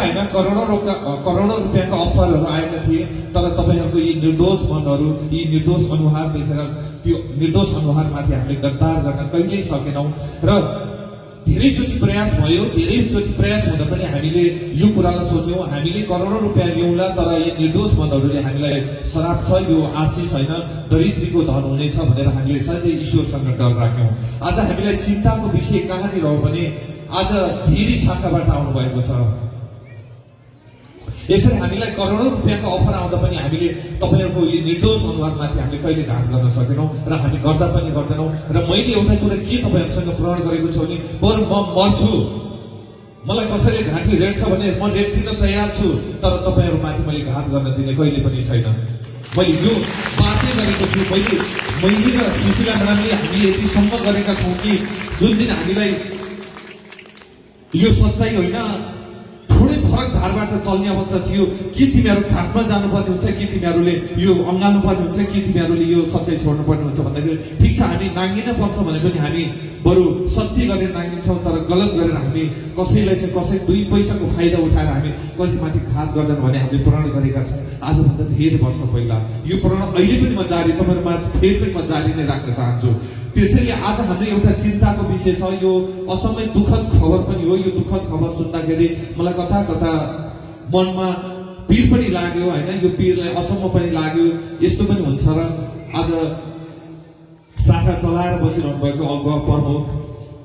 होइन करोडौं रुपियाँका अफरहरू आएका थिए, तर तपाईहरूको यी निर्दोष मनहरू, यी निर्दोष अनुहार देखेर त्यो निर्दोष अनुहारमाथि हामीले गद्दार गर्न कहिल्यै सकेनौं र धेरैचोटि प्रयास भयो। धेरैचोटि प्रयास हुँदा पनि हामीले यो कुरालाई सोच्यौं, हामीले करोडौं रुपियाँ ल्याउँला, तर यी निर्दोष मनहरूले हामीलाई श्राप छ, यो आशिष होइन, दरिद्रीको धन हुनेछ भनेर हामीले सधैँ ईश्वरसँग डर राख्यौं। आज हामीलाई चिन्ताको विषय कहाँनिर हो भने आज धेरै शाखाबाट आउनुभएको छ। यसरी हामीलाई करोडौं रुपियाँको अफर आउँदा पनि हामीले तपाईहरूको यो निर्दोष अनुहारमाथि हामीले कहिले घात गर्न सकेनौं र हामी गर्दा पनि गर्दैनौं। र मैले एउटा कुरा के तपाईहरूसँग प्रण गरेको छु भने बरु म मर्छु, मलाई कसैले घाँटी रेड्छ भने म रेड्थिन तयार छु, तर तपाईहरूमाथि मैले घात गर्न दिने कहिले पनि छैन। मैले यो बाँचे गरेको छु। मैले र सुशीला म्याडमले हामीले यतिसम्म गरेका छौँ कि जुन दिन हामीलाई यो सच्चाइ होइन, थोरै फरक धारबाट चल्ने अवस्था थियो कि तिमीहरू घाटमा जानुपर्ने हुन्छ, कि तिमीहरूले यो अँगाल्नु पर्ने हुन्छ, कि तिमीहरूले यो सच्चाइ छोड्नु पर्ने हुन्छ भन्दाखेरि ठिक छ, हामी नाङ्गिन पर्छ भने पनि हामी बरु सत्य गरेर नाङ्गिन्छौँ, तर गलत गरेर हामी कसैलाई चाहिँ कसै 2 पैसाको फाइदा उठाएर हामी कसैमाथि घात गर्दैन भने हामीले प्रण गरेका छौँ आजभन्दा धेरै वर्ष पहिला। यो प्रण अहिले पनि म जारी, तपाईँहरूमा फेरि पनि म जारी नै राख्न चाहन्छु। त्यसैले आज हाम्रो एउटा चिन्ताको विषय छ, यो असाध्यै दुःखद खबर पनि हो। यो दुःखद खबर सुन्दाखेरि मलाई कता कता मनमा पीर पनि लाग्यो होइन, यो पीरलाई अचम्म पनि लाग्यो, यस्तो पनि हुन्छ र आज शाखा चलाएर बसिरहनु भएको अगुवा प्रमुख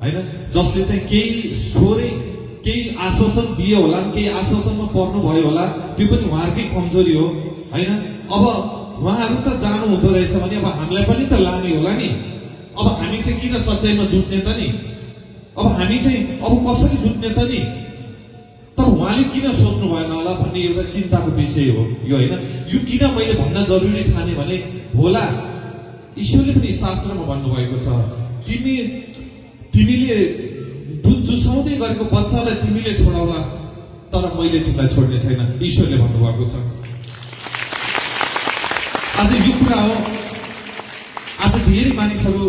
होइन, जसले चाहिँ केही आश्वासन दिए होला, केही आश्वासनमा पर्नु भयो होला, त्यो पनि उहाँहरूकै कमजोरी हो होइन। अब उहाँहरू त जानु हुँदो रहेछ भने अब हामीलाई पनि त लाने होला नि। अब हामी चाहिँ किन सच्चाइमा जुट्ने त नि? अब हामी चाहिँ अब कसरी जुट्ने त नि? तर उहाँले किन सोच्नु भएन होला भन्ने एउटा चिन्ताको विषय हो यो होइन। यो किन मैले भन्न जरुरी ठाने भने होला ईश्वरले पनि शास्त्रमा भन्नुभएको छ, तिमीले दुध जुसाउँदै गरेको बच्चालाई तिमीले छोडाउला, तर मैले तिमीलाई छोड्ने छैन, ईश्वरले भन्नुभएको छ। आज यो कुरा हो। आज धेरै मानिसहरू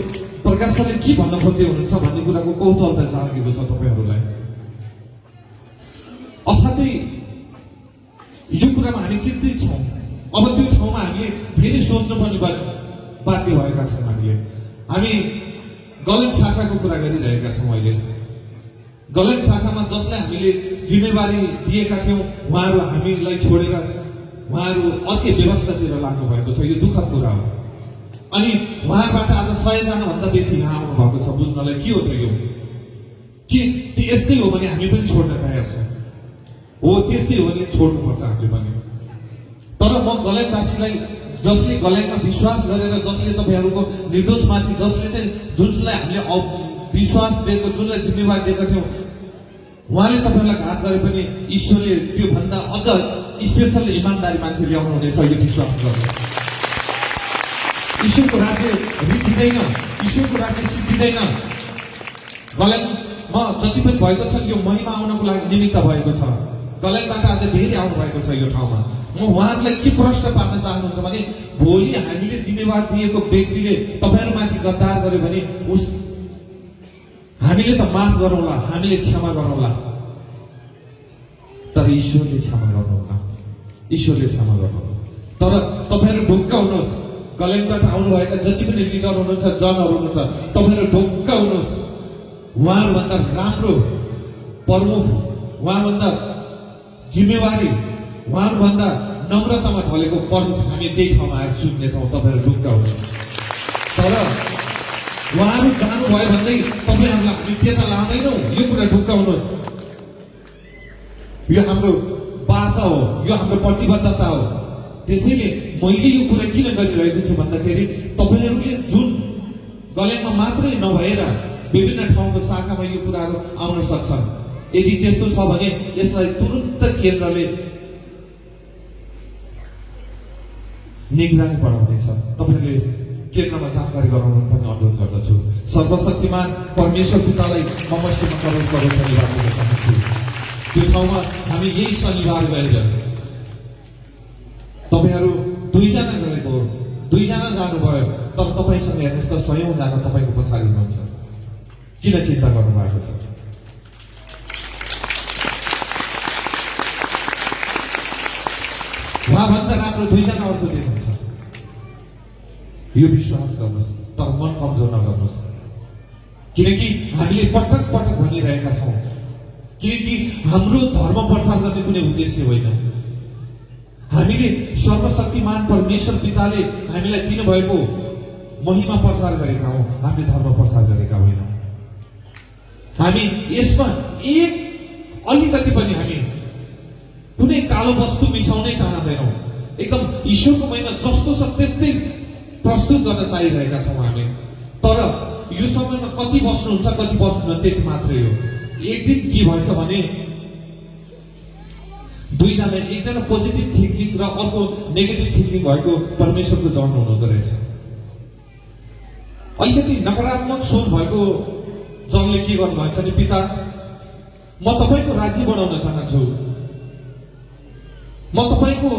प्रकाश सरले के भन्न खोज्दै हुनुहुन्छ भन्ने कुराको कौतूहलता जागेको छ तपाईहरूलाई। असाध्यै यो कुरामा हामी चिन्तित छौँ। अब त्यो ठाउँमा हामीले धेरै सोच्नुपर्ने बाध्य भएका छौँ। हामी गलत शाखाको कुरा गरिरहेका छौँ। अहिले गलत शाखामा जसलाई हामीले जिम्मेवारी दिएका थियौँ उहाँहरू हामीलाई छोडेर उहाँहरू अर्कै व्यवस्थातिर लाग्नु भएको छ। यो दुःखद कुरा हो। अनि उहाँबाट आज 100 जना भन्दा बेसी यहाँ आउनु भएको छ। बुझ्नलाई के हो त यो? के यस्तै हो भने हामी पनि छोड्न तयार छौँ। हो त्यस्तै हो भने छोड्नुपर्छ हामीले पनि। तर म गलतवासीलाई, जसले गलतमा विश्वास गरेर, जसले तपाईहरूको निर्दोषमाथि, जसले चाहिँ जुनलाई हामीले विश्वास दिएको, जुनलाई जिम्मेवारी दिएका थियौँ, उहाँले तपाईँहरूलाई घात गरे पनि ईश्वरले त्यो भन्दा अझ स्पेसल इमान्दारी मान्छे ल्याउनु हुनेछ यो विश्वास गर्नु। ईश्वरको राज्य रित्तिँदैन, ईश्वरको राज्य सिद्धिँदैन। गलतमा जति पनि भएको छ यो महिमा आउनको लागि निमित्त भएको छ। गलतबाट आज धेरै आउनु भएको छ यो ठाउँमा। म उहाँहरूलाई के प्रश्न पार्न चाहनुहुन्छ भने भोलि हामीले जिम्मेवार दिएको व्यक्तिले तपाईँहरूमाथि गद्दार गर्यो भने हामीले त माफ गरौँला, हामीले क्षमा गरौँला, तर ईश्वरले क्षमा गर्नुहुन्न, ईश्वरले क्षमा गर्नुहुन्न। तर तपाईँहरू ढुक्क हुनुहोस्, गलतबाट आउनुभएका जति पनि लिडर हुनुहुन्छ, जनहरू हुनुहुन्छ, तपाईँहरू ढुक्क हुनुहोस्। उहाँहरूभन्दा राम्रो प्रमुख, उहाँभन्दा जिम्मेवारी, उहाँहरूभन्दा नम्रतामा ढलेको प्रमुख हामी त्यही ठाउँमा आएर सुन्नेछौँ। तपाईँहरू ढुक्क हुनुहोस्। तर उहाँहरू जानुभयो भन्दै तपाईँहरूलाई हामी त्यता लाँदैनौँ, यो कुरा ढुक्क हुनुहोस्। यो हाम्रो बाचा हो, यो हाम्रो प्रतिबद्धता हो। त्यसैले मैले यो कुरा किन गरिरहेको छु भन्दाखेरि तपाईँहरूले जुन गलतमा मात्रै नभएर विभिन्न ठाउँको शाखामा यो कुराहरू आउन सक्छन्। यदि त्यस्तो छ भने यसलाई तुरुन्त केन्द्रले निगरानी बढाउनेछ। तपाईँहरूले केन्द्रमा जानकारी गराउनु पनि अनुरोध गर्दछु। सर्वशक्तिमान परमेश्वर पितालाई ममस्यमा करोड धन्यवाद दिन चाहन्छु। त्यो ठाउँमा हामी यही शनिबार गएर तपाईँहरू 2 जना गएको, 2 जना जानुभयो, तर तपाईँसँग हेर्नुहोस् त 100औं जना तपाईँको पछाडि हुनुहुन्छ। किन चिन्ता गर्नु भएको छ? भन्दा राम्रो दुईजना अर्को दिनुहुन्छ। यो विश्वास गर्नुहोस्, तर मन कमजोर नगर्नुहोस्। किनकि हामीले पटक पटक भनिरहेका छौँ, किनकि हाम्रो धर्म प्रचार गर्ने कुनै उद्देश्य होइन। हामीले सर्वशक्तिमान परमेश्वर पिताले हामीलाई दिनुभएको महिमा प्रचार गरेका हौँ, हामीले धर्म प्रचार गरेका होइनौँ। हामी यसमा एक अलिकति पनि हामी कुनै कालो वस्तु मिसाउनै चाहँदैनौँ। एकदम ईश्वरको महिमा जस्तो छ त्यस्तै प्रस्तुत गर्न चाहिरहेका छौँ हामी। तर यो समयमा कति बस्नुहुन्छ कति बस्नुहुन्न त्यति मात्रै हो। एक दिन के भएछ भने दुईजना, एकजना पोजिटिभ थिङ्किङ र अर्को नेगेटिभ थिङ्किङ भएको परमेश्वरको जन हुनुहुँदो रहेछ। अलिकति नकारात्मक सोच भएको जनले के गर्नुभएछ भने, पिता म तपाईँको राज्य बढाउन चाहन्छु, म तपाईँको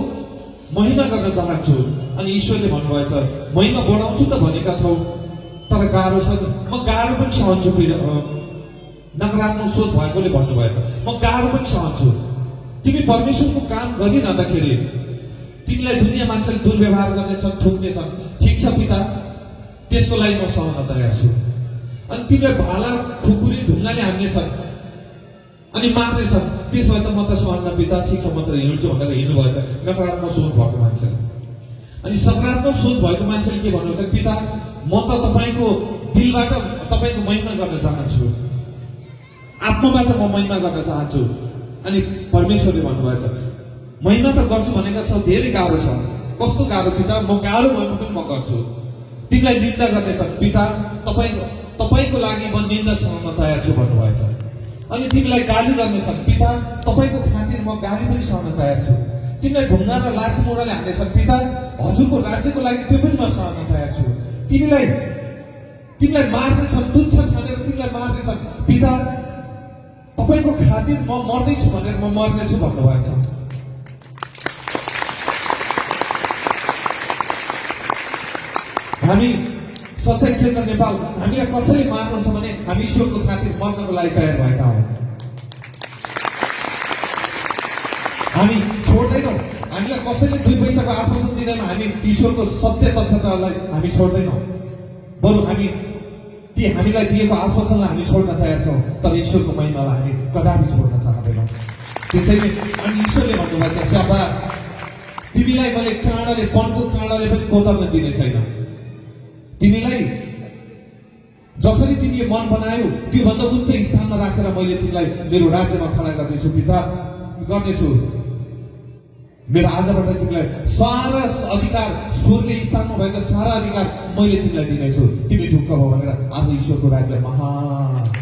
महिमा गर्न चाहन्छु। अनि ईश्वरले भन्नुभएछ, महिमा बढाउँछु त भनेका छौ, तर गाह्रो छ नि, म गाह्रो पनि सहन्छु। नकारात्मक सोच भएकोले भन्नुभएछ, म गाह्रो पनि सहन्छु। तिमी परमेश्वरको काम गरिरहँदाखेरि तिमीलाई दुनियाँ मान्छेले दुर्व्यवहार गर्नेछन्, ठुक्नेछन्, ठिक छ पिता, त्यसको लागि म सहन तयार छु। अनि तिमीलाई भाला खुकुरी ढुङ्गाले हान्नेछन् अनि मार्नेछन्, त्यसो भए त म त सहन्न पिता, ठिक छ म त हिँड्छु भनेर हिँड्नुभएछ नकारात्मक सोच भएको मान्छेले। अनि सकारात्मक सोच भएको मान्छेले के भन्नुहुन्छ, पिता म त तपाईँको दिलबाट तपाईँको महिमा गर्न चाहन्छु, आत्माबाट म महिमा गर्न चाहन्छु। अनि परमेश्वरले भन्नुभएछ, महिमा त गर्छु भनेका छौ, धेरै गाह्रो छ। कस्तो गाह्रो पिता, म गाह्रो भएको पनि म गर्छु। तिमीलाई निन्दा गर्नेछन् पिता, तपाईँको लागि म निन्दा सहन तयार छु भन्नुभएछ। अनि तिमीलाई गाली गर्नेछन् पिता, तपाईँको खातिर म गाली पनि सहन तयार छु। तिमीलाई ढुङ्गा र लाठी मुराले हान्नेछन् पिता, हजुरको राज्यको लागि त्यो पनि म सहन तयार छु। तिमीलाई मार्नेछन्, तुच्छन् भनेर तिमीलाई मार्नेछन् पिता, तपाईँको खातिर म मर्दैछु भनेर म मर्नेछु भन्नुभएछ। हामी सच्चाइ केन्द्र नेपाल, हामीलाई कसैले मार्नुहुन्छ भने हामी ईश्वरको खातिर मर्नको लागि तयार भएका हौँ। हामी छोड्दैनौँ। हामीलाई कसैले 2 पैसाको आश्वासन दिँदैन, हामी ईश्वरको सत्य तथ्यतालाई हामी छोड्दैनौँ। बरु हामी ती हामीलाई दिएको आश्वासनलाई हामी छोड्न तयार छौँ, तर ईश्वरको महिमालाई हामी कदापि छोड्न चाहँदैनौँ। त्यसैले अनि ईश्वरले भन्नुभएको छ, शाबास, तिमीलाई मैले काँडाले, वनको काँडाले पनि कोतर्न दिने छैन। तिमीलाई जसरी तिमीले मन बनायौ त्योभन्दा उच्च स्थानमा राखेर मैले तिमीलाई मेरो राज्यमा खडा गर्नेछु पिता, गर्नेछु। मेरो आजबाट तिमीलाई सारा अधिकार, स्वर्गीय स्थानमा भएको सारा अधिकार मैले तिमीलाई दिनेछु। तिमी ढुक्क भयो भनेर आज ईश्वरको राज्य महान।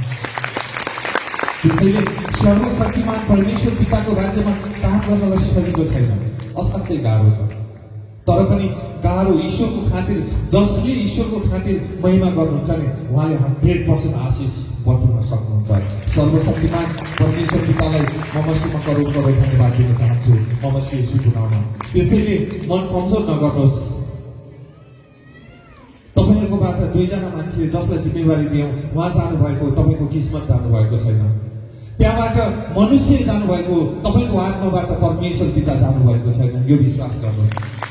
त्यसैले सर्वशक्तिमान परमेश्वर पिताको राज्यमा काम गर्नलाई सजिलो छैन, असाध्यै गाह्रो छ। तर पनि गाह्रो ईश्वरको खातिर, जसले ईश्वरको खातिर महिमा गर्नुहुन्छ नि उहाँले 100% आशिष बटुल्न सक्नुहुन्छ। सर्वशक्तिमान परमेश्वर पितालाई म मसीहमा करोड करोड धन्यवाद दिन चाहन्छु, म मसीह येशूको नाममा। त्यसैले मन कमजोर नगर्नुहोस्। तपाईँहरूकोबाट 2 जना मान्छे जसलाई जिम्मेवारी दियौँ उहाँ जानुभएको, तपाईँको किस्मत जानुभएको छैन। त्यहाँबाट मनुष्य जानुभएको, तपाईँको आत्माबाट परमेश्वर पिता जानुभएको छैन। यो विश्वास गर्नुहोस्।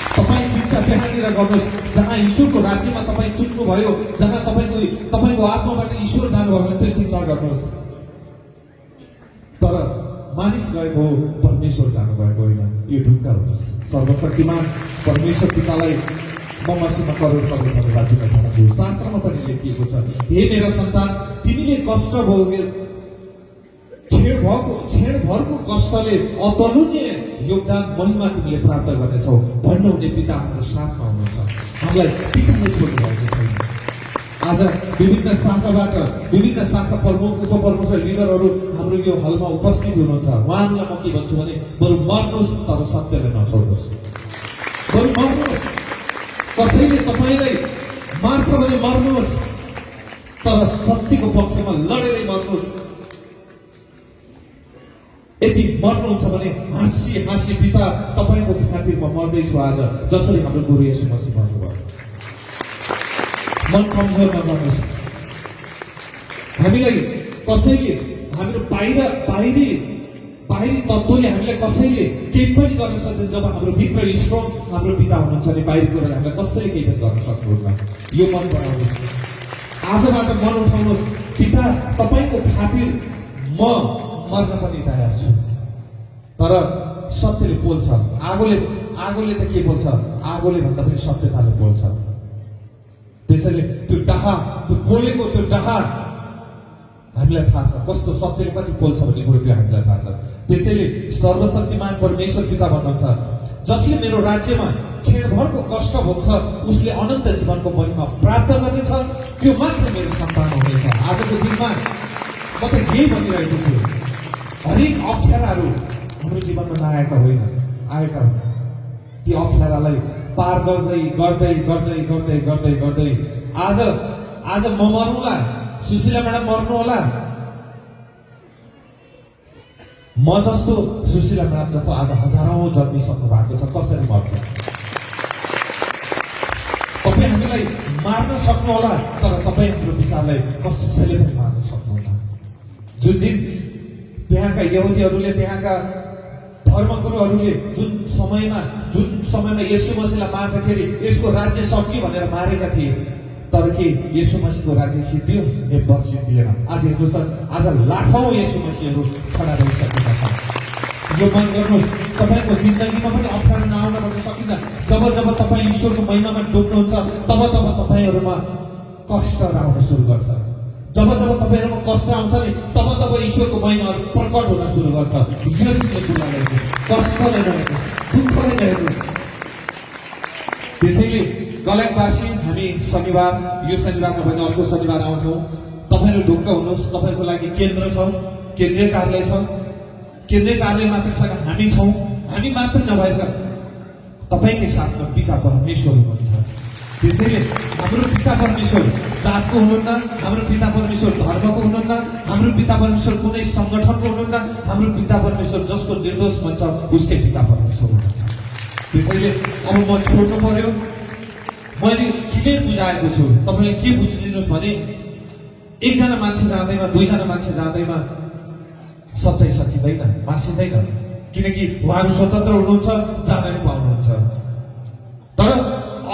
तपाईँ चिन्ता त्यहाँनिर गर्नुहोस् जहाँ ईश्वरको राज्यमा तपाईँ चुन्नुभयो, जहाँ तपाईँको आत्माबाट ईश्वर जानुभयो भने त्यो चिन्ता गर्नुहोस्। तर मानिस गएको हो, परमेश्वर जानुभएको होइन। यो ढुक्क हुनुहोस्। सर्वशक्तिमान परमेश्वर पितालाई म मसीहमा करोड करोड धन्यवाद दिन चाहन्छु। शास्त्रमा पनि लेखिएको छ, हे मेरा सन्तान, तिमीले कष्ट भोगे क्षणभरको कष्टले अतुलनीय योगदान महिमा तिमीले प्राप्त गर्नेछौ भन्नुहुने पिता हाम्रो साथमा हुनुहुन्छ। हामीलाई पिताले छोड्नु भएको छैन। आज विभिन्न शाखाबाट विभिन्न शाखा प्रमुख, उपप्रमुख र लिडरहरू हाम्रो यो हलमा उपस्थित हुनुहुन्छ। उहाँहरूलाई म के भन्छु भने बरु मर्नुहोस् तर सत्यलाई नछोड्नुहोस्। बरु मर्नुहोस्, कसैले तपाईँलाई मार्छ भने मर्नुहोस्, तर सत्यको पक्षमा लडेरै मर्नुहोस्। यदि मर्नुहुन्छ भने हाँसी हाँसी पिता तपाईँको खातिर म मर्दैछु आज, जसरी हाम्रो गुरु येशू मसीह भन्नुभयो। मन कमजोर नगर्नुहोस्। हामीलाई कसैले हाम्रो बाहिरी बाहिरी तत्त्वले हामीलाई कसैले केही पनि गर्न सक्दैन। जब हाम्रो भित्र स्ट्रङ हाम्रो पिता हुनुहुन्छ भने बाहिरी कुराले हामीलाई कसैले केही पनि गर्न सक्नुहुन्न। यो मन बनाउनुहोस्, आजबाट मन उठाउनुहोस्, पिता तपाईँको खातिर म मर्न पनि तयार छु। तर सत्यले बोल्छ, आगोले त के बोल्छ, आगोले भन्दा पनि सत्यताले बोल्छ। त्यसैले त्यो डाहा, त्यो बोलेको त्यो डाहा हामीलाई थाहा छ कस्तो सत्यले कति बोल्छ भन्ने कुरो त्यो हामीलाई थाहा छ। त्यसैले सर्वशक्तिमान परमेश्वर पिता भन्नुहुन्छ, जसले मेरो राज्यमा क्षणभरको कष्ट भोग्छ उसले अनन्त जीवनको महिमा प्राप्त गर्नेछ, त्यो मात्र मेरो सन्तान हुनेछ। आजको दिनमा म त यही भनिरहेको छु, हरेक अप्ठ्याराहरू हाम्रो जीवनमा नआएका होइन, आएका हुन्। ती अप्ठ्यारालाई पार गर्दै गर्दै गर्दै गर्दै गर्दै गर्दै आज म मर्नुला, सुशीला म्याडम मर्नु होला, म जस्तो सुशीला म्याडम जस्तो आज हजारौं जन्मिसक्नु भएको छ। कसरी मर्छ? तपाईँ हामीलाई मार्न सक्नुहोला, तर तपाईँ हाम्रो विचारलाई कसैले पनि मार्न सक्नुहुन्न। जुन दिन त्यहाँका यहुदीहरूले, त्यहाँका धर्मगुरुहरूले जुन समयमा येशू मसीहलाई मार्दाखेरि यसको राज्य सक्यो भनेर मारेका थिए, तर के येशू मसीहको राज्य सिद्धियो? एक सिद्धिएन। आज हेर्नुहोस् त, आज लाखौं येशू मसीहहरू खडा रहिसकेका छन्। यो मन गर्नुहोस्, तपाईँको जिन्दगीमा पनि अप्ठ्यारो नआउन भन्न सकिन्न। जब जब तपाईँ ईश्वरको महिमामा डुब्नुहुन्छ तब तब तपाईँहरूमा कष्ट आउन सुरु गर्छ। जब जब तपाईँहरूमा कष्ट आउँछ नि तब तब ईश्वरको महिमाहरू प्रकट हुन सुरु गर्छ। यसले कुरालाई कष्टले नहेर्नुहोस्, दुःखले नहेर्नुहोस्। त्यसैले गलतवासी हामी शनिबार, यो शनिबार नभए अर्को शनिबार आउँछौँ। तपाईँहरू ढुक्क हुनुहोस्, तपाईँको लागि केन्द्र छ, केन्द्रीय कार्यालय छ। केन्द्रीय कार्यालय मात्र छैन, हामी छौँ। हामी मात्र नभएर तपाईँकै साथमा पिता परमेश्वर हुनुहुन्छ। त्यसैले हाम्रो पिता परमेश्वर जातको हुनुहुन्न, हाम्रो पिता परमेश्वर धर्मको हुनुहुन्न, हाम्रो पिता परमेश्वर कुनै सङ्गठनको हुनुहुन्न। हाम्रो पिता परमेश्वर जसको निर्दोष भन्छ उसकै पिता परमेश्वर हुनुहुन्छ। त्यसैले अब म छोड्नु पर्यो। मैले क्लियर बुझाएको छु, तपाईँले के बुझिदिनुहोस् भने एकजना मान्छे जाँदैमा, दुईजना मान्छे जाँदैमा सच्चाइ सकिँदैन, मासिँदैन। किनकि उहाँहरू स्वतन्त्र हुनुहुन्छ, जान नि पाउनुहुन्छ। तर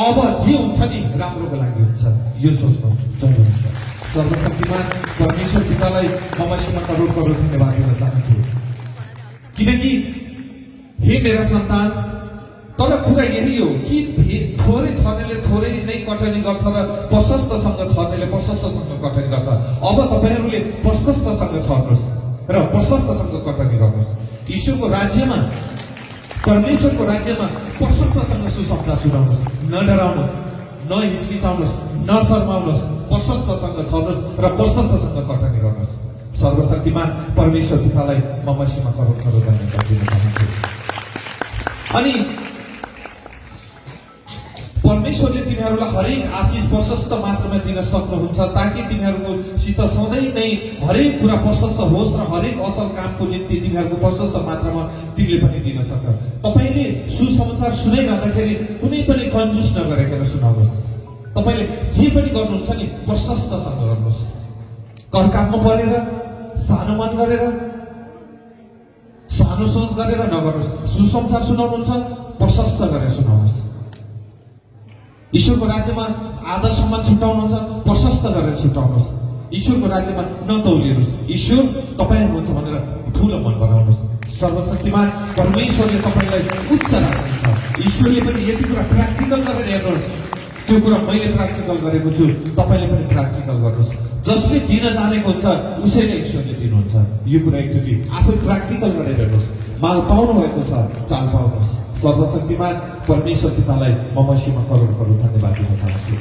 अब जे हुन्छ नि राम्रोको लागि हुन्छ, यो सोच्नु जरुरी छ। सर्वशक्तिमान परमेश्वर पितालाई म मसीमा करोड करोड धन्यवाद दिन चाहन्छु। किनकि हे मेरा सन्तान, तर कुरा यही हो कि थोरै छर्नेले थोरै नै कटनी गर्छ र प्रशस्तसँग छर्नेले प्रशस्तसँग कटनी गर्छ। अब तपाईँहरूले प्रशस्तसँग छर्नुहोस् र प्रशस्तसँग कटनी गर्नुहोस्। ईश्वरको राज्यमा, परमेश्वरको राज्यमा प्रशस्तसँग सुसमाचार सुनाउनुहोस्, नडराउनुहोस्, नहिचकिचाउनुहोस्, नशर्माउनुहोस्, प्रशस्तसँग छर्नुहोस् र प्रशस्तसँग कटनी गर्नुहोस्। सर्वशक्तिमान परमेश्वर पितालाई म मसीमा करोड करोड धन्यवाद दिन चाहन्छु। अनि परमेश्वरले तिमीहरूलाई हरेक आशिष प्रशस्त मात्रामा दिन सक्नुहुन्छ, ताकि तिमीहरूकोसित सधैँ नै हरेक कुरा प्रशस्त होस् र हरेक असल कामको निम्ति तिमीहरूको प्रशस्त मात्रामा तिमीले पनि दिन सक। तपाईँले सुसमाचार सुनाइरहँदाखेरि कुनै पनि कन्जुस नगरेर सुनाउनुहोस्। तपाईँले जे पनि गर्नुहुन्छ नि प्रशस्तसँग गर्नुहोस्। कर काममा परेर, सानो मन गरेर, सानो सोच गरेर नगर्नुहोस्। सुसमाचार सुनाउनुहुन्छ, प्रशस्त गरेर सुनाउनुहोस्। ईश्वरको राज्यमा आदर सम्मान छुट्याउनुहुन्छ, प्रशस्त गरेर छुट्याउनुहोस्। ईश्वरको राज्यमा नतौलिनुहोस्, ईश्वर तपाईँ हुनुहुन्छ भनेर ठुलो मन बनाउनुहोस्। सर्वशक्तिमान परमेश्वरले तपाईँलाई उच्च राख्नुहुन्छ। ईश्वरले पनि यति कुरा प्र्याक्टिकल गरेर हेर्नुहोस्। त्यो कुरा मैले प्र्याक्टिकल गरेको छु, तपाईँले पनि प्र्याक्टिकल गर्नुहोस्। जसले दिन जानेको हुन्छ उसैले ईश्वरले दिनुहुन्छ। यो कुरा एकचोटि आफै प्र्याक्टिकल गरेर हेर्नुहोस्। माल पाउनु भएको छ, चाल पाउनुहोस्। सर्वशक्तिमान परमेश्वर पितालाई म मसीमा करोड करोड धन्यवाद दिन चाहन्छु।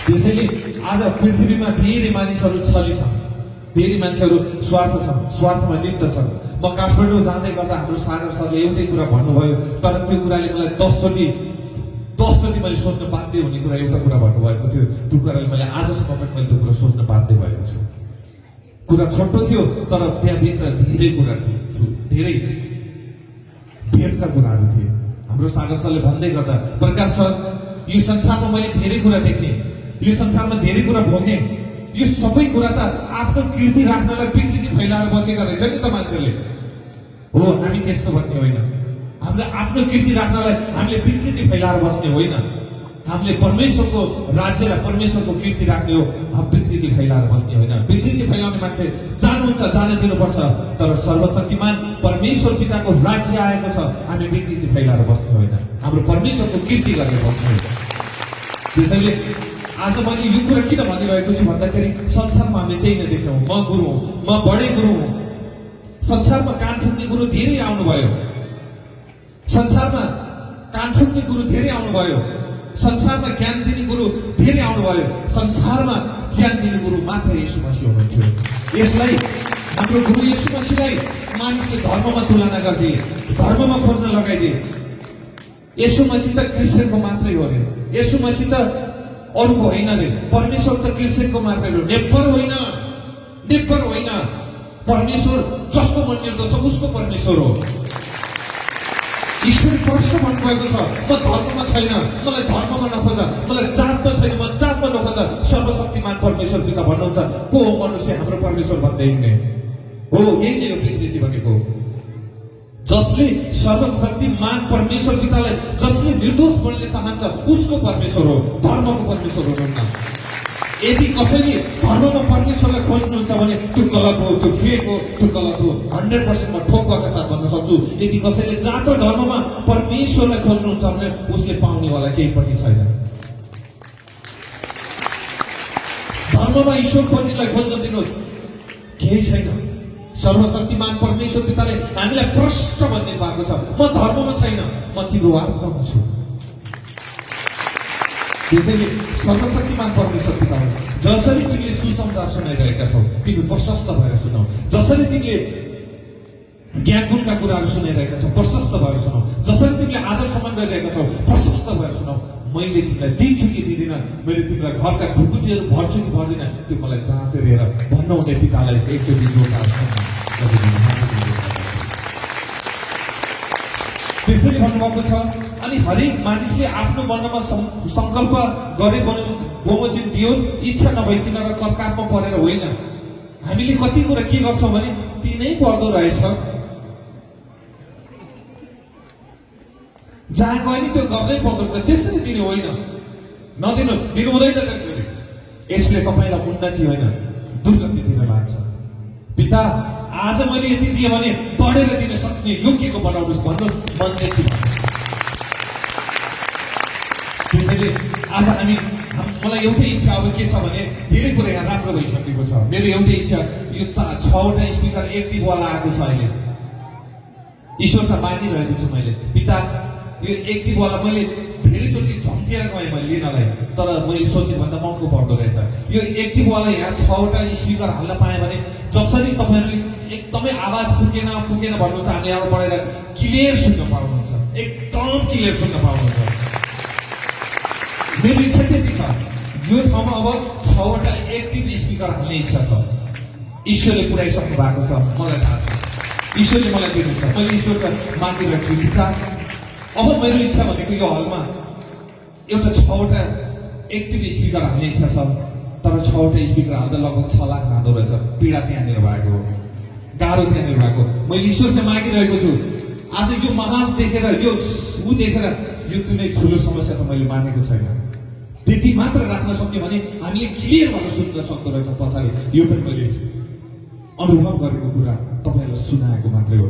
त्यसैले आज पृथ्वीमा धेरै मानिसहरू छली छन्, धेरै मान्छेहरू स्वार्थमा लिप्त छन्। म काठमाडौँ जाँदै गर्दा हाम्रो सागर सरले एउटै कुरा भन्नुभयो, तर त्यो कुराले मलाई 10 चोटि मैले सोच्न बाध्य हुने कुरा एउटा कुरा भन्नुभएको थियो। त्यो कुराले मैले आजसम्म पनि मैले त्यो कुरा सोच्न बाध्य भएको छु। कुरा छोटो थियो तर त्यहाँभित्र धेरै कुरा थियो, धेरै भेदका कुराहरू थिए। हाम्रो सागर सरले भन्दै गर्दा, प्रकाश सर यो संसारमा मैले धेरै कुरा देखेँ, यो संसारमा धेरै कुरा भोगेँ, यो सबै कुरा त आफ्नो कीर्ति राख्नलाई पिकनिक फैलाएर बसेका रहेछ नि त मान्छेले। हो, हामी त्यस्तो भन्ने होइन। हामीले आफ्नो कीर्ति राख्नलाई हामीले विकृति फैलाएर बस्ने होइन। हामीले परमेश्वरको राज्यलाई, परमेश्वरको कीर्ति राख्ने हो, विकृति फैलाएर बस्ने होइन। विकृति फैलाउने मान्छे जानुहुन्छ, जान दिनुपर्छ, तर सर्वशक्तिमान परमेश्वर पिताको राज्य आएको छ, हामी विकृति फैलाएर बस्ने होइन, हाम्रो परमेश्वरको कीर्ति गरेर बस्ने होइन। त्यसैले आज मैले यो कुरा किन भनिरहेको छु भन्दाखेरि संसारमा हामीले त्यही नै देख्यौँ। म गुरु हुँ, म बडै गुरु हुँ। संसारमा कान ठुक्ने गुरु धेरै आउनुभयो, संसारमा कान ठुक्ने गुरु धेरै आउनुभयो, संसारमा ज्ञान दिने गुरु धेरै आउनुभयो, संसारमा ज्ञान दिने गुरु मात्र येशू मसीह हुनुहुन्थ्यो। यसलाई हाम्रो गुरु येशू मसीहलाई मानिसले धर्ममा तुलना गरिदिए, धर्ममा खोज्न लगाइदिए। येशू मसीह त क्रिस्चियनको मात्रै हो रे, येशू मसीह त अरूको होइन रे, परमेश्वर त क्रिस्चियनको मात्रै हो, नेप्पर होइन, नेप्पर होइन। परमेश्वर जसको मन निर्दोष छ उसको परमेश्वर हो। ईश्वर प्रश्न भन्नुभएको छ, म धर्ममा छैन, मलाई धर्ममा नखोज, मलाई जातमा छैन, म जातमा नखोज, सर्वशक्तिमान परमेश्वर पिता भन्नुहुन्छ। को हो मनुष्य हाम्रो परमेश्वर भन्दै हिँड्ने हो? यही नै हो विकृति भनेको। जसले सर्वशक्तिमान परमेश्वर पितालाई, जसले निर्दोष बन्ने चाहन्छ उसको परमेश्वर हो, धर्मको परमेश्वर हुनुहुन्न। यदि कसैले धर्ममा परमेश्वरलाई खोज्नुहुन्छ भने त्यो गलत हो, त्यो फेक हो, त्यो गलत हो। 100% म ठोक्काका साथ भन्न सक्छु, यदि कसैले जात र धर्ममा परमेश्वरलाई खोज्नुहुन्छ भने उसले पाउनेवाला केही पनि छैन। धर्ममा ईश्वर खोज्नेलाई खोज्न दिनुहोस्, केही छैन। सर्वशक्तिमान परमेश्वर पिताले हामीलाई प्रष्ट भनिदिनु भएको छ, म धर्ममा छैन, म तिम्रो आत्मामा छु। त्यसैले सर्वशक्तिमान परमेश्वर पिता हो। जसरी तिमीले सुसमाचार सुनाइरहेका छौ, तिमी प्रशस्त भएर सुनाऊ। जसरी तिमीले ज्ञान गुणका कुराहरू सुनाइरहेका छौ, प्रशस्त भएर सुनाऊ। जसरी तिमीले आदर सम्मान गरिरहेका छौ, प्रशस्त भएर सुनाऊ। मैले तिमीलाई दिन्छु कि दिँदिनँ, मैले तिमीलाई घरका ढुकुटीहरू भर्छु कि भर्दिनँ, त्यो मलाई जाँचेर हेर भन्नुहुने पितालाई एकचोटि जोरदार त्यसैले भन्नुभएको छ। अनि हरेक मानिसले आफ्नो मनमा संकल्प गरे बमोजिम दियोस्, इच्छा नभइकन र कलकापमा परेर होइन। हामीले कति कुरा के गर्छौँ भने दिनै पर्दो रहेछ, जहाँ गए नि त्यो गर्नै पर्दो रहेछ, त्यसरी दिने होइन। नदिनुहोस्, दिनु हुँदैन त्यसरी। यसले तपाईँलाई उन्नति होइन दुर्गतितिर लान्छ। पिता आज मैले यति दिएँ भने बढेर दिन सक्ने योग्यको बनाउनुहोस् भन्नुहोस्, मनले के भन्नुहोस्। त्यसैले आज मलाई एउटै इच्छा अब के छ भने धेरै कुरा यहाँ राम्रो भइसकेको छ। मेरो एउटै इच्छा, यो 6वटा स्पिकर एक्टिभवाला आएको छ अहिले। ईश्वरसँग मागिरहेको छु मैले, पिता यो एक्टिभवाला मैले धेरैचोटि झम्टिएर गएँ मैले लिनलाई, तर मैले सोचेँ भन्दा महँगो पर्दो रहेछ। यो एक्टिभवाला यहाँ 6वटा स्पिकर हाल्न पाएँ भने जसरी तपाईँहरूले एकदमै आवाज पुगेन भन्नुहुन्छ, हामी यहाँबाट पढेर क्लियर सुन्न पाउनुहुन्छ, एकदम क्लियर सुन्न पाउनुहुन्छ। मेरो इच्छा त्यति छ, यो ठाउँमा अब 6वटा एक्टिभ स्पिकर हाल्ने इच्छा छ। ईश्वरले पुऱ्याइसक्नु भएको छ, मलाई थाहा छ। ईश्वरले मलाई दिनुहुन्छ, मैले ईश्वरलाई मागिरहेको छु। पिता अब मेरो इच्छा भनेको यो हलमा एउटा 6वटा एक्टिभ स्पिकर हाल्ने इच्छा छ, तर 6वटा स्पिकर हाल्दा लगभग 6 लाख जाँदो रहेछ। पीडा त्यहाँनिर भएको हो, गाह्रो त्यहाँनिर भएको। मैले ईश्वरसँग मागिरहेको छु। आज यो महाज देखेर, यो ऊ देखेर यो कुनै ठुलो समस्या त मैले मानेको छैन। त्यति मात्र राख्न सक्यो भने हामीले क्लियर भएर सुन्न सक्दो रहेछ पछाडि। यो पनि मैले अनुभव गरेको कुरा तपाईँहरूलाई सुनाएको मात्रै हो।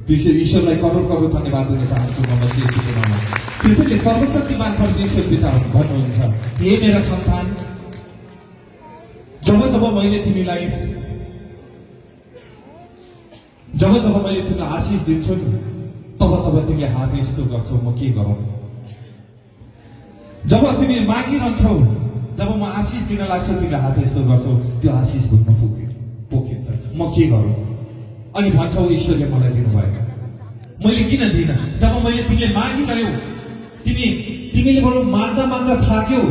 त्यसैले ईश्वरलाई करोड करोड धन्यवाद दिन चाहन्छु म मसीहको नाममा। त्यसैले सर्वशक्तिमान परमेश्वर पिता भन्नुहुन्छ, हे मेरा सन्तान, जब जब मैले तिमीलाई आशिष दिन्छु नि, तब तिमीले हात यस्तो गर्छौ, म के गरौँ? जब तिमीले मागिरहन्छौ, जब म आशिष दिन लाग्छु, तिमीले हात यस्तो गर्छौ, त्यो आशिष भुट्न पोखिन्छ, म के गरौँ? अनि भन्छौ ईश्वरले मलाई दिनुभएको, मैले किन दिइनँ? जब मैले तिमीले मागिरह्यौ, तिमीले बरु माग्दा थाक्यौ,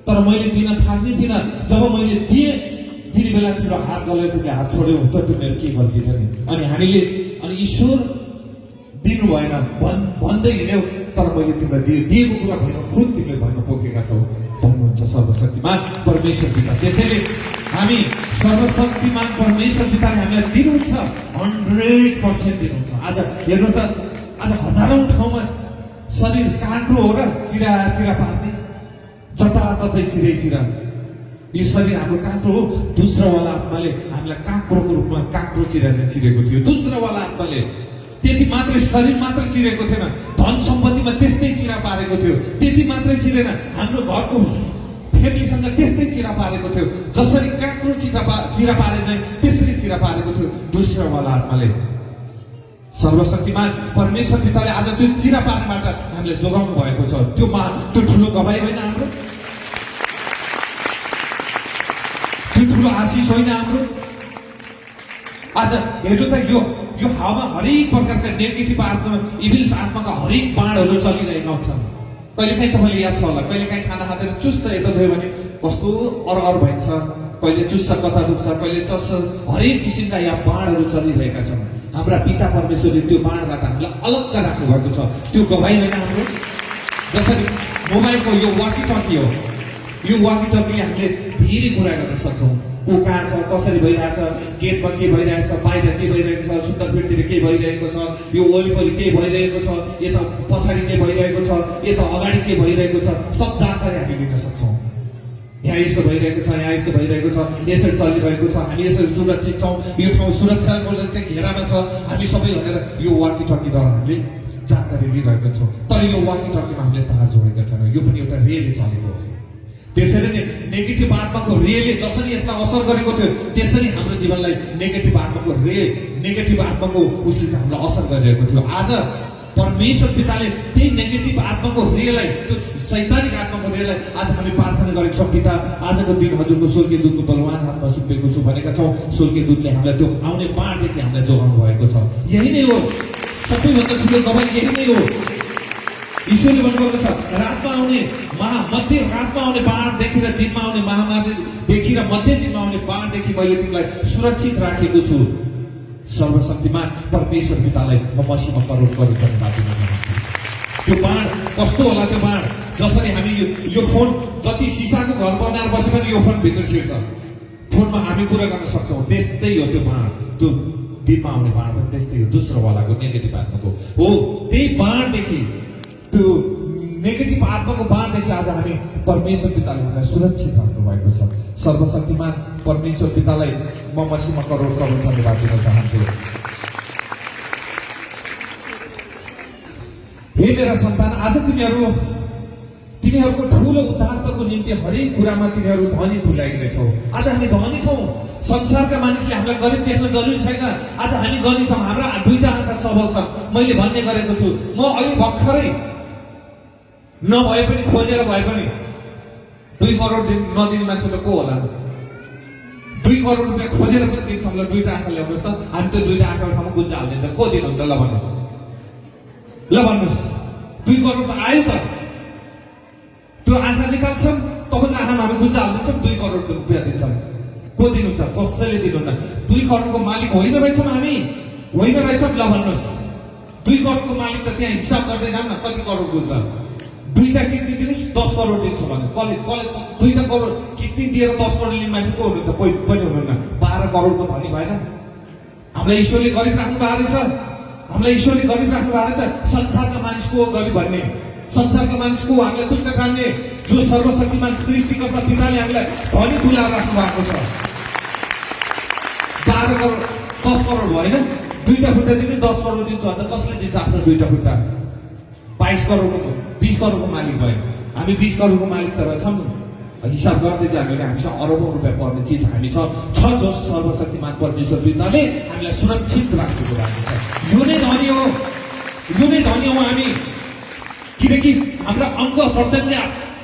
तर मैले दिन थाक्ने थिइनँ। जब मैले दिएँ दिने बेला तिम्रो हात गल्यो, तिमीले हात छोड्यौ, त त्यो मेरो के गल्ती थियो नि? अनि ईश्वर दिनु भएन भन्दै हिँड्यौ, तर मैले तिमीलाई दिएको कुरा भएन, खुद तिमीले भन्न पोखेका छौ भन्नुहुन्छ सर्वशक्तिमान परमेश्वर पिता। त्यसैले हामी सर्वशक्तिमान परमेश्वर पिताले हामीलाई दिनुहुन्छ, 100% दिनुहुन्छ। आज हेर्नु त, आज हजारौं ठाउँमा शरीर काँक्रो हो र चिरा चिरा पार्ने, जताततै चिरा। यो शरीर हाम्रो काँक्रो हो। दोस्रोवाला आत्माले हामीलाई काँक्रोको रूपमा काँक्रो चिरा चाहिँ चिरेको थियो। दोस्रोवाला आत्माले त्यति मात्रै शरीर मात्रै चिरेको थिएन, धन सम्पत्तिमा त्यस्तै चिरा पारेको थियो। त्यति मात्रै चिरेन, हाम्रो घरको फ्यामिलीसँग त्यस्तै चिरा पारेको थियो। जसरी काँक्रो चिरा पारे चाहिँ त्यसरी चिरा पारेको थियो दोस्रोवाला आत्माले। सर्वशक्तिमान परमेश्वर पिताले आज त्यो चिरा पार्नेबाट हामीले जोगाउनु भएको छ। त्यो ठुलो गवाई होइन हाम्रो, त्यो ठुलो आशिष होइन हाम्रो। आज हेर्नु त, यो हावामा हरेक प्रकारका नेगेटिभ आत्मा, इभिल आत्माका हरेक बाणहरू चलिरहेका हुन्छन्। कहिलेकाहीँ तपाईँले याद छ होला, कहिलेकाहीँ खाना खाँदा चुस्स यता गयो भने कस्तो अर भइन्छ, कहिले चुस्स कता दुख्छ, कहिले चस्स, हरेक किसिमका यहाँ बाणहरू चलिरहेका छन्। हाम्रा पिता परमेश्वरले त्यो बाणबाट हामीलाई अलग राख्नु भएको छ। त्यो गवाई होइन हाम्रो। जसरी मोबाइलको यो वाकी टकी हो, यो वाकी टकीले हामीले धेरै कुरा गर्न सक्छौँ। को कहाँ छ, कसरी भइरहेछ, गेटमा के भइरहेछ, बाहिर के भइरहेको छ, सुन्दरपेटतिर के भइरहेको छ, यो वरिपरि के भइरहेको छ, यता पछाडि के भइरहेको छ, यता अगाडि के भइरहेको छ, सब जानकारी हामी लिन सक्छौँ। यहाँ यस्तो भइरहेको छ, यहाँ यस्तो भइरहेको छ, यसरी चलिरहेको छ, हामी यसरी सुरक्षित छौँ, यो ठाउँ सुरक्षाको चाहिँ घेरामा छ, हामी सबै भनेर यो वाकी टकीद्वारा हामीले जानकारी लिइरहेका छौँ। तर यो वाकी टकीमा हामीले तार जोडेका छैनौँ। यो पनि एउटा रेले चलेको हो। त्यसैले नै नेगेटिभ आत्माको रेले जसरी यसलाई असर गरेको थियो, त्यसरी हाम्रो जीवनलाई नेगेटिभ आत्माको उसले चाहिँ हामीलाई असर गरिरहेको थियो। आज परमेश्वर पिताले त्यही नेगेटिभ आत्माको रेलाई, त्यो शैतानिक आत्माको रेलाई आज हामी प्रार्थना गरेका छौँ। पिता, आजको दिन हजुरको स्वर्गीय दूतको बलवान हातमा सुम्पेको छु भनेका छौँ। स्वर्गीय दूतले हामीलाई त्यो आउने बाणदेखि हामीलाई जोगाउनु भएको छ। यही नै हो सबैभन्दा ठुलो गवाई, यही नै हो। ईश्वरले भन्नुभएको छ, रातमा आउने मध्य रातमा आउने बाणदेखि र दिनमा आउने महामारीदेखि र मध्य दिनमा आउने बाणदेखि मैले तिमीलाई सुरक्षित राखेको छु। सर्वशक्तिमान परमेश्वर पितालाई म मसीमा करोड धन्यवाद दिन चाहन्छु। त्यो बाण कस्तो होला? त्यो बाण जसरी हामी यो फोन जति सिसाको घर बनाएर बसे पनि यो फोन भित्र छिर्छ, फोनमा हामी कुरा गर्न सक्छौँ, त्यस्तै हो त्यो बाण। त्यो दिनमा आउने बाण पनि त्यस्तै हो, दोस्रोवालाको नेगेटिभ आत्माको हो। त्यही बाणदेखि, त्यो नेगेटिभ आत्माको बाणदेखि आज हामी परमेश्वर पिताले हामीलाई सुरक्षित राख्नु भएको छ। सर्वशक्तिमान परमेश्वर पितालाई म मसीमा करोड धन्यवाद दिन चाहन्छु। हे मेरा सन्तान, आज तिमीहरूको ठुलो उद्धारको निम्ति हरेक कुरामा तिमीहरू धनी तुल्याइनेछौ। आज हामी धनी छौँ। संसारका मानिसले हामीलाई गरिब देख्न जरुरी छैन। आज हामी धनी छौँ, हाम्रा दुईटा आँखा सबल छन्। मैले भन्ने गरेको छु, म अहिले भर्खरै नभए पनि खोजेर भए पनि 2 करोड नदिने मान्छे त को होला? 2 करोड रुपियाँ खोजेर पनि दिन्छ मलाई, दुईटा आँखा ल्याउनुहोस् त, हामी त्यो दुईटा आँखाको ठाउँमा गुन्जा हालिदिन्छ। को दिनुहुन्छ? ल भन्नुहोस् 2 करोड आयो त, त्यो आँखा निकाल्छन्, तपाईँको आँखामा हामी गुन्जा हालिदिन्छौँ, 2 करोड रुपियाँ दिन्छौँ। को दिनुहुन्छ? कसैले दिनुहुन्न। 2 करोडको मालिक होइन रहेछौँ हामी, होइन रहेछौँ। ल भन्नुहोस्, 2 करोडको मालिक त त्यहाँ हिसाब गर्दै जाऊँ न, कति करोड हुन्छ? 2टा किडनी दिनुहोस्, 10 करोड दिन्छु भने कसले 2टा करोड किडनी दिएर 10 करोड लिने मान्छे को हुनुहुन्छ? कोही पनि हुनुहुन्न। 12 करोडको धनी भएन। हामीलाई ईश्वरले गरिब राख्नु भएको रहेछ। संसारका मानिस को गरिब भन्ने? संसारका मानिस को हामीलाई तुच्छ ठान्ने? जो सर्वशक्तिमान सृष्टिकर्ता पिताले हामीलाई धनी तुल्याएर राख्नु भएको छ। 12 करोड 10 करोड भएन। 2टा खुट्टा दिनु, 10 करोड दिन्छु भन्दा कसले दिन्छ आफ्नो 2टा खुट्टा? 22 करोडको 20 करोडको मालिक भयो। हामी 20 करोडको मालिक त रहेछौँ। हिसाब गर्दै चाहिँ हामीसँग अरबौं रुपियाँ पर्ने चिज हामी छ जो सर्वशक्तिमान परमेश्वर पिताले हामीलाई सुरक्षित राखेको भएको छ। यो नै धनी हो हामी। किनकि हाम्रा अङ्ग प्रत्यङ्ग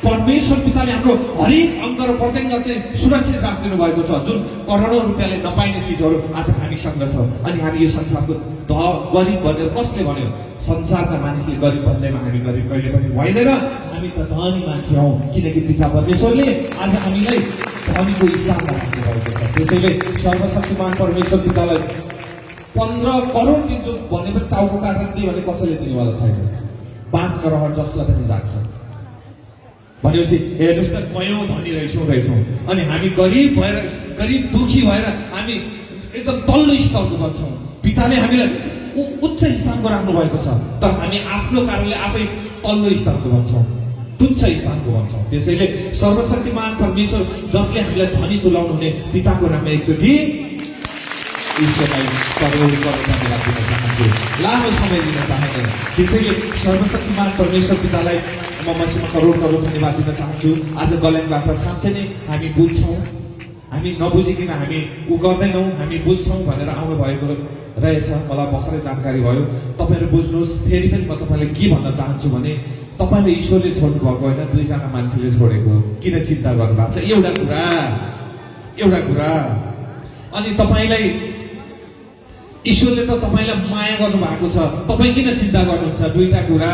परमेश्वर पिताले हाम्रो हरेक अङ्ग र प्रत्यङ्ग चाहिँ सुरक्षित राखिदिनु भएको छ। जुन करोडौं रुपियाँले नपाइने चिजहरू आज हामीसँग छ। अनि हामी यो संसारको गरिब भनेर कसले भन्यो? संसारका मानिसले गरिब भन्दैमा हामी गरिब कहिले पनि भइँदैन। हामी त धनी मान्छे हौ, किनकि पिता परमेश्वरले आज हामीलाई धनीको स्थानमा राख्नु भएको छ। त्यसैले सर्वशक्तिमान परमेश्वर पितालाई 15 करोड दिन्छु भने पनि टाउको काटेर दियो भने कसैले दिनेवाला छैन। बाँच्न रहर जसलाई पनि जाग्छ भनेपछि हेर्नुहोस् त कयौँ धनी रहेछौँ अनि हामी गरिब दुखी भएर हामी एकदम तल्लो स्तरको बन्छौँ। पिताले हामीलाई उच्च स्थानको राख्नु भएको छ, तर हामी आफ्नो कारणले आफै तल्लो स्तरको भन्छौँ, तुच्छ स्थानको भन्छौँ। त्यसैले सर्वशक्तिमान परमेश्वर जसले हामीलाई धनी तुल्याउनु हुने पिताको नाममा एकचोटि ईश्वरलाई करोड धन्यवाद दिन चाहन्छु। लामो समय दिन चाहँदैन। त्यसैले सर्वशक्तिमान परमेश्वर पितालाई म मसीमा करोड धन्यवाद दिन चाहन्छु। आज गल्याङबाट साँच्चै नै हामी बुझ्छौँ, हामी नबुझिकन हामी ऊ गर्दैनौँ, हामी बुझ्छौँ भनेर आउनु भएको रहेछ। मलाई भर्खरै जानकारी भयो। तपाईँहरू बुझ्नुहोस्। फेरि पनि म तपाईँलाई के भन्न चाहन्छु भने तपाईँले ईश्वरले छोड्नु भएको होइन, दुईजना मान्छेले छोडेको। किन चिन्ता गर्नु भएको छ? एउटा कुरा अनि तपाईँलाई ईश्वरले त तपाईँलाई माया गर्नु भएको छ, तपाईँ किन चिन्ता गर्नुहुन्छ? दुईटा कुरा।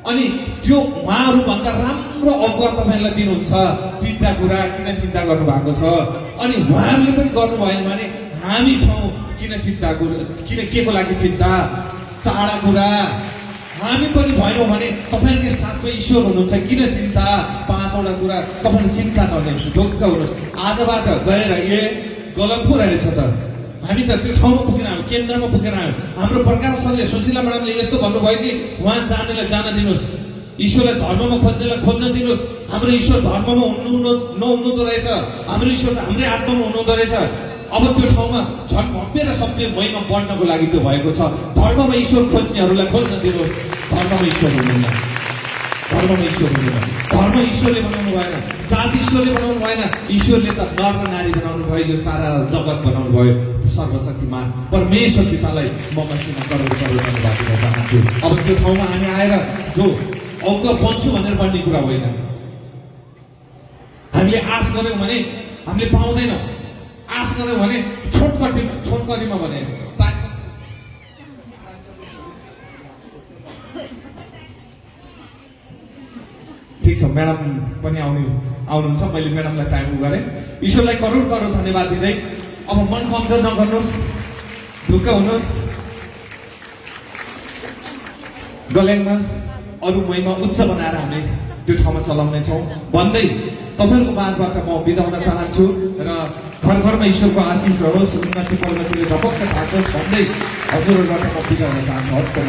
अनि त्यो उहाँहरू भन्दा राम्रो अगुवा तपाईँलाई दिनुहुन्छ, तिनटा कुरा। किन चिन्ता गर्नु भएको छ? अनि उहाँहरूले पनि गर्नु भएन भने हामी छौँ, किन के को लागि चिन्ता? चारवटा कुरा। हामी पनि भएनौँ भने तपाईँकै साथमा ईश्वर हुनुहुन्छ, किन चिन्ता? पाँचवटा कुरा। तपाईँले चिन्ता नलिनुहोस्, ढुक्क हुनुहोस्। आजबाट गएर गलत पो रहेछ त, हामी त त्यो ठाउँमा पुगेर आयौँ, केन्द्रमा पुगेर आयौँ। हाम्रो प्रकाश सरले, सुशीला म्याडमले यस्तो भन्नुभयो कि उहाँ जानेलाई जान दिनुहोस्, ईश्वरलाई धर्ममा खोज्नेलाई खोज्न दिनुहोस्। हाम्रो ईश्वर धर्ममा नहुनुहुँदो रहेछ, हाम्रो ईश्वर हाम्रै आत्मामा हुनुहुँदो रहेछ। अब त्यो ठाउँमा झन् भव्य र सभ्य महिमा बढ्नको लागि त्यो भएको छ। धर्ममा ईश्वर खोज्नेहरूलाई खोज्न दिनुहोस्। धर्ममा ईश्वर हुनुहुन्न, धर्म ईश्वरले बनाउनु भएन, जात ईश्वरले बनाउनु भएन। ईश्वरले त नर र नारी बनाउनु भयो, यो सारा जगत बनाउनु भयो। सर्वशक्तिमान परमेश्वर पितालाई म मसीमा करोड धन्यवाद दिन चाहन्छु। अब त्यो ठाउँमा हामी आएर जो अङ्क बन्छु भनेर बन्ने कुरा होइन। हामीले आश गर्यौँ भने हामीले पाउँदैनौँ। आश गर्यौँ भने छोटकरीमा भने ठिक छ। म्याडम पनि आउनुहुन्छ। मैले म्याडमलाई टाइम गरेँ। ईश्वरलाई करोड धन्यवाद दिँदै अब मन कमजोर नगर्नुहोस्, ढुक्क हुनुहोस्। गल्याङमा अरू महिमा उच्च बनाएर हामी त्यो ठाउँमा चलाउनेछौँ भन्दै तपाईँहरूको माझबाट म बिदा हुन चाहन्छु र घरमा ईश्वरको आशिष रहोस्, उन्नति प्रगतिले ढपक्क थाकोस् भन्दै हजुरहरूबाट म बिदा हुन चाहन्छु। हस्।